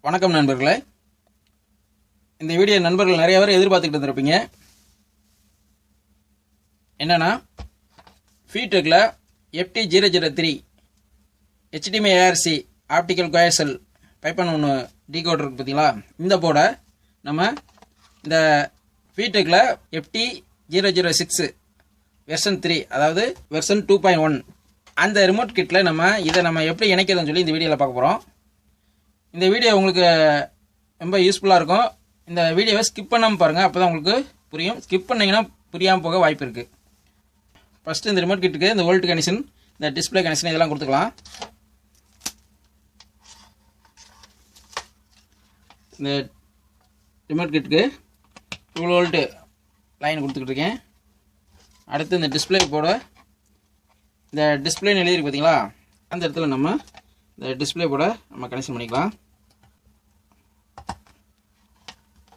வணக்கம் நண்பர்களே. இந்த வீடியோ நண்பர்கள் நிறைய பேர் எதிர்பார்த்துக்கிட்டு இருந்திருப்பீங்க. என்னன்னா ஃபீடெக்கில் FT003 HDMI ARC ஆப்டிக்கல் கோயசல் பைப்பன் ஒன்று டீகோடர் இருக்குது பார்த்தீங்களா. இந்த போர்டை நம்ம இந்த ஃபீடெக்கில் FT006 வெர்ஷன் 3 அதாவது வெர்ஷன் 2.1 அந்த ரிமோட் கிட்டில் இதை நம்ம எப்படி இணைக்கிறதுன்னு சொல்லி இந்த வீடியோவில் பார்க்க போகிறோம். இந்த வீடியோ உங்களுக்கு ரொம்ப யூஸ்ஃபுல்லாக இருக்கும். இந்த வீடியோவை ஸ்கிப் பண்ணாமல் பாருங்கள், அப்போ தான் உங்களுக்கு புரியும். ஸ்கிப் பண்ணிங்கன்னா புரியாமல் போக வாய்ப்பு இருக்குது. ஃபஸ்ட்டு இந்த ரிமோட் கிட்டுக்கு இந்த வோல்ட் கனெக்ஷன், இந்த டிஸ்பிளே கனெக்ஷன் இதெல்லாம் கொடுத்துக்கலாம். இந்த ரிமோட் கிட்டுக்கு 2 வோல்ட்டு லைன் கொடுத்துக்கிட்டு இருக்கேன். அடுத்து இந்த டிஸ்பிளே போட இந்த டிஸ்பிளேன்னு எழுதிருக்கு பார்த்தீங்களா, அந்த இடத்துல நம்ம இந்த டிஸ்பிளே போட நம்ம கனெக்ஷன் பண்ணிக்கலாம்.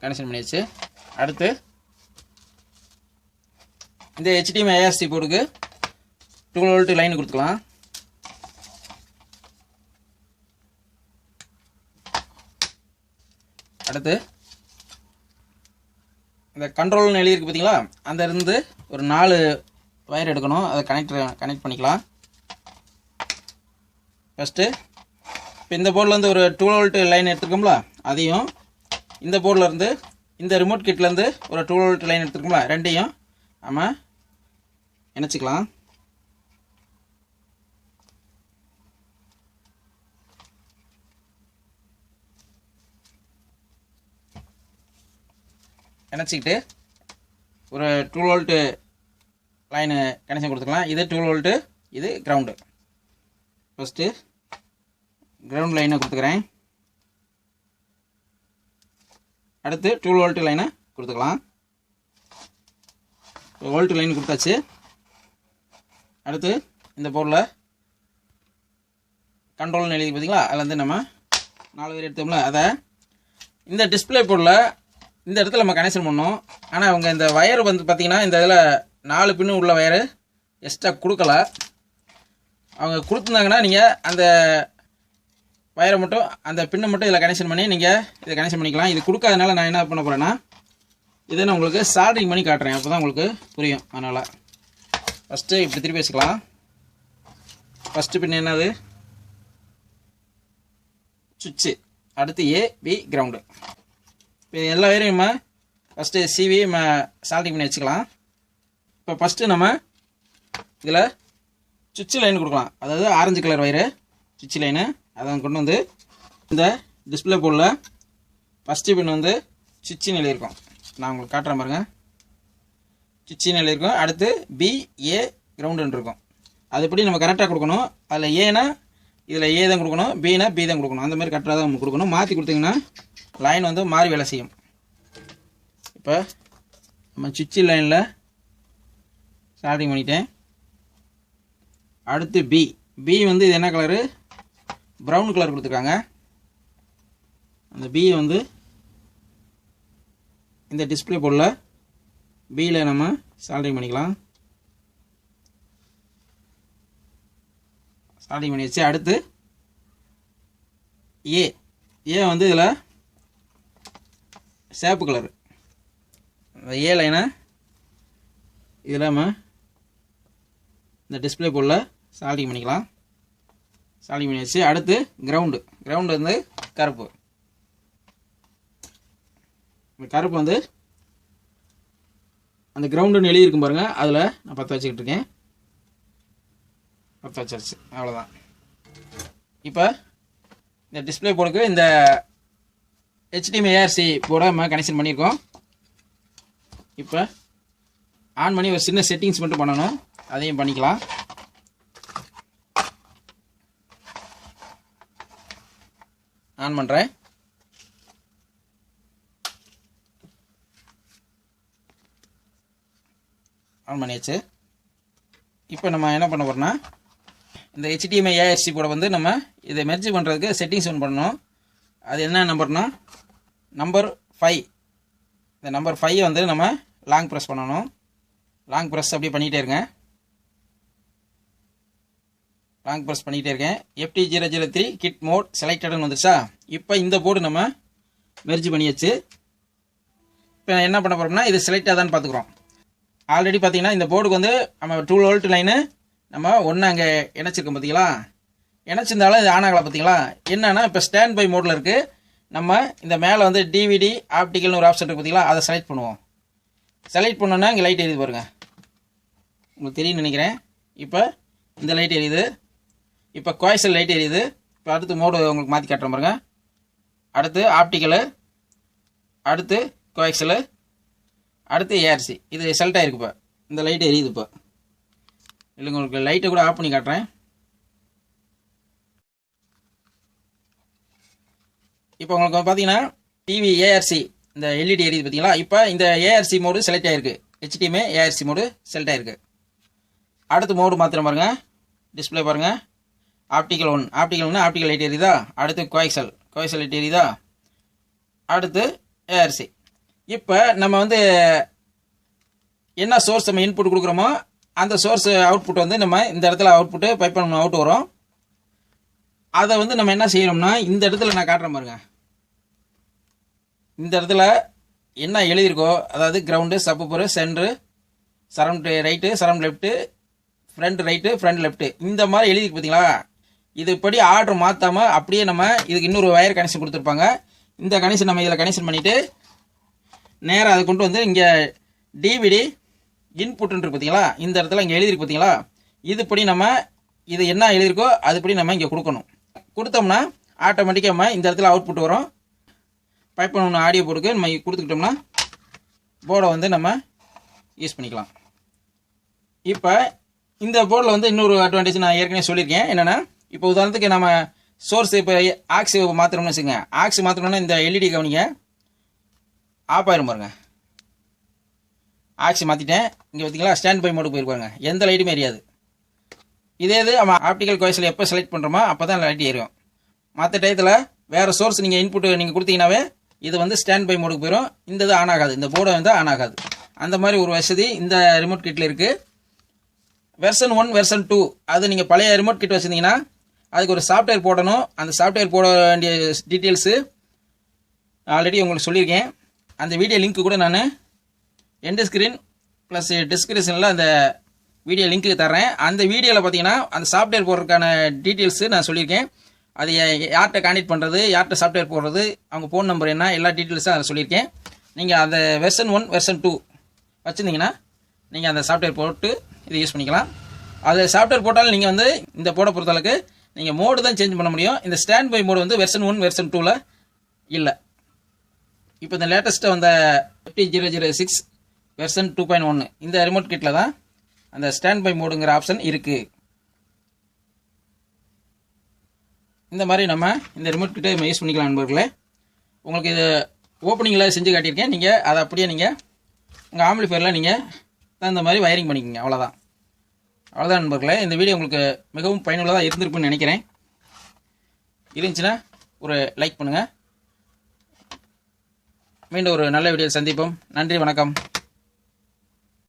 கனெக்ஷன் பண்ணியாச்சு. அடுத்து இந்த HDMI ARC போர்டுக்கு 2 வோல்ட் லைன் கொடுத்துக்கலாம். அடுத்து இந்த கண்ட்ரோல்னு எழுதியிருக்கு பார்த்தீங்களா, அந்த இருந்து ஒரு 4 வயர் எடுக்கணும். அதை கனெக்ட் பண்ணிக்கலாம். ஃபஸ்ட்டு இப்போ இந்த போர்ட்லேருந்து ஒரு 2 வோல்ட் லைன் எடுத்துருக்கோம்ல, அதையும் இந்த போர்ட்லேருந்து இந்த ரிமோட் கிட்லேருந்து ஒரு 2 வோல்ட் லைன் எடுத்துருக்கோம்ல, ரெண்டையும் நம்ம இணைச்சிக்கலாம். இணைச்சிக்கிட்டு ஒரு 2 வோல்ட் லைனு கனெக்ஷன் கொடுத்துக்கலாம். இது 2 வோல்ட்டு, இது கிரவுண்டு. ஃபஸ்ட்டு கிரவுண்ட் லைனை கொடுத்துக்கிறேன். அடுத்து 2 வோல்ட் லைனை கொடுத்துக்கலாம். வோல்ட் லைன் கொடுத்தாச்சு. அடுத்து இந்த போர்டில் கண்ட்ரோல்னு எழுதி பார்த்தீங்களா, அதில் வந்து நம்ம 4 பேர் எடுத்தோம்ல, அதை இந்த டிஸ்பிளே போர்டில் இந்த இடத்துல நம்ம கனெக்ஷன் பண்ணோம். ஆனால் அவங்க இந்த வயர் வந்து பார்த்திங்கன்னா இந்த இதில் 4 பின்னு உள்ள வயரு எக்ஸ்ட்ரா கொடுக்கல. அவங்க கொடுத்துருந்தாங்கன்னா நீங்கள் அந்த வயரை மட்டும், அந்த பின்னை மட்டும் இதில் கனெக்ஷன் பண்ணி நீங்கள் இதை கனெக்ஷன் பண்ணிக்கலாம். இது கொடுக்காதனால நான் என்ன பண்ண போகிறேன்னா, இதை நான் உங்களுக்கு சால்டரிங் பண்ணி காட்டுறேன், அப்போ தான் உங்களுக்கு புரியும். அதனால் ஃபஸ்ட்டு இப்படி திருப்பி வச்சுக்கலாம். ஃபஸ்ட்டு பின் என்னது, சுவிட்சு. அடுத்து AB கிரவுண்டு. இப்போ எல்லா வயரையும் நம்ம ஃபஸ்ட்டு CV நம்ம சால்டரிங் பண்ணி வச்சுக்கலாம். இப்போ ஃபஸ்ட்டு நம்ம இதில் சுவிட்சு லைன் கொடுக்கலாம். அதாவது ஆரஞ்சு கலர் வயரு சுவிட்சு லைனு, அதை கொண்டு வந்து இந்த டிஸ்பிளே போர்டில் ஃபஸ்ட்டு பின் வந்து சுவிட்சின்னு எழுதியிருக்கோம். நான் உங்களுக்கு காட்டுறேன் பாருங்கள். சுவிட்சின்னு எழுதியிருக்கோம். அடுத்து BA கிரவுண்டுன்னு இருக்கும். அது எப்படி நம்ம கரெக்டாக கொடுக்கணும். அதில் ஏனா இதில் A தான் கொடுக்கணும், Bனா B தான் கொடுக்கணும். அந்த மாதிரி கரெக்டாக தான் நம்ம கொடுக்கணும். மாற்றி கொடுத்தீங்கன்னா லைன் வந்து மாறி வேலை செய்யும். இப்போ நம்ம சுவிட்சு லைனில் ஸ்டார்டிங் பண்ணிட்டேன். அடுத்து B வந்து இது என்ன கலரு, ப்ரௌன் கலர் கொடுத்துருக்காங்க. அந்த B வந்து இந்த டிஸ்பிளே போர்டில் Bயில் நம்ம சால்டரிங் பண்ணிக்கலாம். சால்டரிங் பண்ணி வச்சு அடுத்து A வந்து இதில் சேப்பு கலர், அந்த A லைனை இதில் நம்ம இந்த டிஸ்பிளே போர்டில் சால்டரிங் பண்ணிக்கலாம். சால்டரிங் பண்ணி வச்சு அடுத்து கிரவுண்டு வந்து கருப்பு. இந்த கருப்பு வந்து அந்த கிரவுண்டுன்னு எழுதியிருக்கும் பாருங்கள், அதில் நான் பற்ற வச்சுக்கிட்டு இருக்கேன். பற்ற வச்சாச்சு, அவ்வளோதான். இப்போ இந்த டிஸ்பிளே போர்டுக்கு இந்த HDMI ARC போர்டை நம்ம கனெக்ஷன் பண்ணியிருக்கோம். இப்போ ஆன் பண்ணி ஒரு சின்ன செட்டிங்ஸ் மட்டும் பண்ணணும், அதையும் பண்ணிக்கலாம். ஆன் பண்ணுறேன். ஆன் பண்ணியாச்சு. இப்போ நம்ம என்ன பண்ண போகிறோம்னா, இந்த HDMI ARC போட வந்து நம்ம இதை மெர்ஜ் பண்ணுறதுக்கு செட்டிங்ஸ் ஒன்று பண்ணணும். அது என்ன நம்பர்னா, நம்பர் 5. இந்த நம்பர் 5 வந்து நம்ம லாங் ப்ரெஸ் பண்ணணும். லாங் ப்ரெஸ் அப்படியே பண்ணிகிட்டே இருங்க. லாங் ப்ரெஸ் பண்ணிகிட்டே இருக்கேன். FT003 கிட் மோட் செலக்டட்னு வந்துருச்சா. இப்போ இந்த போர்டு நம்ம மெர்ஜ் பண்ணியாச்சு. இப்போ என்ன பண்ண போகிறோம்னா இது செலக்ட் ஆதான்னு பார்த்துக்குறோம். ஆல்ரெடி பார்த்தீங்கன்னா இந்த போர்டுக்கு வந்து நம்ம 12 வோல்ட் லைனு நம்ம ஒன்று அங்கே இணைச்சிருக்கோம் பார்த்தீங்களா. இணைச்சிருந்தாலும் இது ஆன் ஆகலை பார்த்தீங்களா. என்னன்னா இப்போ ஸ்டாண்ட் பை மோடில் இருக்குது. நம்ம இந்த மேலே வந்து டிவிடி ஆப்டிக்கல்னு ஒரு ஆப்ஷன் இருக்குது பார்த்தீங்களா, அதை செலக்ட் பண்ணுவோம். செலக்ட் பண்ணோன்னா இங்கே லைட் எரியுது பாருங்கள், உங்களுக்கு தெரியும்னு நினைக்கிறேன். இப்போ இந்த லைட் எரியுது. இப்போ கோயசல் லைட் எரியுது. இப்போ அடுத்து மோடு உங்களுக்கு மாற்றி காட்டுறேன் பாருங்க. அடுத்து ஆப்டிக்கலு, அடுத்து கோஎக்சலு, அடுத்து ஏஆர்சி. இது செலக்ட் ஆகிருக்கு. இப்போ இந்த லைட் எரியுது. இப்போ இல்லை உங்களுக்கு லைட்டை கூட ஆஃப் பண்ணி காட்டுறேன். இப்போ உங்களுக்கு பார்த்தீங்கன்னா டிவி ஏஆர்சி இந்த எல்இடி எரியுது பார்த்தீங்களா. இப்போ இந்த ஏஆர்சி மோடு செலக்ட் ஆகிருக்கு. HDMI ஏஆர்சி மோடு செலக்ட் ஆகிருக்கு. அடுத்து மோடு மாத்திரம் பாருங்கள். டிஸ்பிளே பாருங்கள். ஆப்டிக்கல் 1 ஆப்டிக்கல் லைட் எரியுதா. அடுத்து கோஎக்சல் லைட் எரியுதா. அடுத்து ஏஆர்சி. இப்போ நம்ம வந்து என்ன சோர்ஸ் நம்ம இன்புட் கொடுக்குறோமோ அந்த சோர்ஸ் அவுட்புட் வந்து நம்ம இந்த இடத்துல அவுட்புட்டு பைப் அவுட் வரும். அதை வந்து நம்ம என்ன செய்யறோம்னா இந்த இடத்துல நான் காட்டுறேன் பாருங்க. இந்த இடத்துல என்ன எழுதியிருக்கோ, அதாவது ground, supper, centre, surround right, surround left, front right, front left, இந்த மாதிரி எழுதிருக்கு பார்த்தீங்களா. இதுபடி ஆர்டர் மாற்றாமல் அப்படியே நம்ம இதுக்கு இன்னொரு வயர் கனெக்ஷன் கொடுத்துருப்பாங்க. இந்த கனெக்ஷன் நம்ம இதில் கனெக்ஷன் பண்ணிவிட்டு நேராக அதை கொண்டு வந்து இங்கே டிவிடி இன்புட்னு இருக்கு பார்த்தீங்களா. இந்த இடத்துல இங்கே எழுதிருக்கு பார்த்தீங்களா. இதுபடி நம்ம இது என்ன எழுதியிருக்கோ அதுபடி நம்ம இங்கே கொடுக்கணும். கொடுத்தோம்னா ஆட்டோமேட்டிக்காக நம்ம இந்த இடத்துல அவுட்புட் வரும். பைப் ஒன்று ஆடியோ போர்டுக்கு நம்ம கொடுத்துக்கிட்டோம்னா போர்டை வந்து நம்ம யூஸ் பண்ணிக்கலாம். இப்போ இந்த போர்டில் வந்து இன்னொரு அட்வான்டேஜ் நான் ஏற்கனவே சொல்லியிருக்கேன். என்னென்னா இப்போ உதாரணத்துக்கு நம்ம சோர்ஸ் இப்போ ஆக்ஸ் மாத்திரம்னு வச்சுங்க. ஆக்ஸ் மாத்திரம்னா இந்த எல்இடி கவனிங்க ஆஃப் ஆயிரும் பாருங்க. ஆக்ஸ் மாற்றிட்டேன். இங்கே பார்த்தீங்களா ஸ்டாண்ட் பை மோடு போயிருப்பாங்க. எந்த லைட்டுமே எரியாது. இதே இது நம்ம ஆப்டிக்கல் கோயஸில் எப்போ செலக்ட் பண்ணுறோமோ அப்போ தான் லைட் எரியும். மற்ற டயத்தில் வேறு சோர்ஸ் நீங்கள் இன்புட் நீங்கள் கொடுத்தீங்கன்னாவே இது வந்து ஸ்டாண்ட் பை மோடுக்கு போயிடும். இந்த இது ஆன் ஆகாது. இந்த போர்டை வந்து ஆன் ஆகாது. அந்த மாதிரி ஒரு வசதி இந்த ரிமோட் கிட்டில் இருக்குது. வெர்ஷன் 1 வெர்ஷன் 2 அது நீங்கள் பழைய ரிமோட் கிட் வச்சுருந்தீங்கன்னா அதுக்கு ஒரு சாஃப்ட்வேர் போடணும். அந்த சாஃப்ட்வேர் போட வேண்டிய டீட்டெயில்ஸு ஆல்ரெடி உங்களுக்கு சொல்லியிருக்கேன். அந்த வீடியோ லிங்க் கூட நான் எண்ட் ஸ்க்ரீன் ப்ளஸ் டிஸ்கிரிப்ஷனில் அந்த வீடியோ லிங்க்கு தர்றேன். அந்த வீடியோவில் பார்த்தீங்கன்னா அந்த சாஃப்ட்வேர் போடுறதுக்கான டீட்டெயில்ஸு நான் சொல்லியிருக்கேன். அது யார்கிட்ட கான்டெக்ட் பண்ணுறது, யார்கிட்ட சாஃப்ட்வேர் போடுறது, அவங்க ஃபோன் நம்பர் என்ன, எல்லா டீட்டெயில்ஸும் அதை சொல்லியிருக்கேன். நீங்கள் அந்த வெர்ஷன் 1 வெர்ஷன் 2 வச்சுருந்தீங்கன்னா நீங்கள் அந்த சாஃப்ட்வேர் போட்டு இதை யூஸ் பண்ணிக்கலாம். அது சாஃப்ட்வேர் போட்டாலும் நீங்கள் வந்து இந்த போட பொறுத்தளவுக்கு நீங்கள் மோடு தான் சேஞ்ச் பண்ண முடியும். இந்த ஸ்டாண்ட் பை மோடு வந்து வெர்ஷன் 1 வெர்ஷன் 2ல் இல்லை. இப்போ இந்த லேட்டஸ்ட்டாக வந்த FT006 வெர்ஷன் 2.1 இந்த ரிமோட் கிட்டில் தான் அந்த ஸ்டாண்ட் பை மோடுங்கிற ஆப்ஷன் இருக்குது. இந்த மாதிரி நம்ம இந்த ரிமோட் கிட்டே யூஸ் பண்ணிக்கலாம் நண்பர்களே. உங்களுக்கு இது ஓப்பனிங்கில் செஞ்சு காட்டியிருக்கேன். நீங்கள் அதை அப்படியே நீங்கள் உங்கள் ஆம்பிளிஃபயரில் நீங்கள் தகுந்த மாதிரி வயரிங் பண்ணிக்கோங்க. அவ்வளோதான் நண்பர்களே. இந்த வீடியோ உங்களுக்கு மிகவும் பயனுள்ளதாக இருந்திருக்குன்னு நினைக்கிறேன். இருந்துச்சுன்னா ஒரு லைக் பண்ணுங்கள். மீண்டும் ஒரு நல்ல வீடியோ சந்திப்போம். நன்றி, வணக்கம்.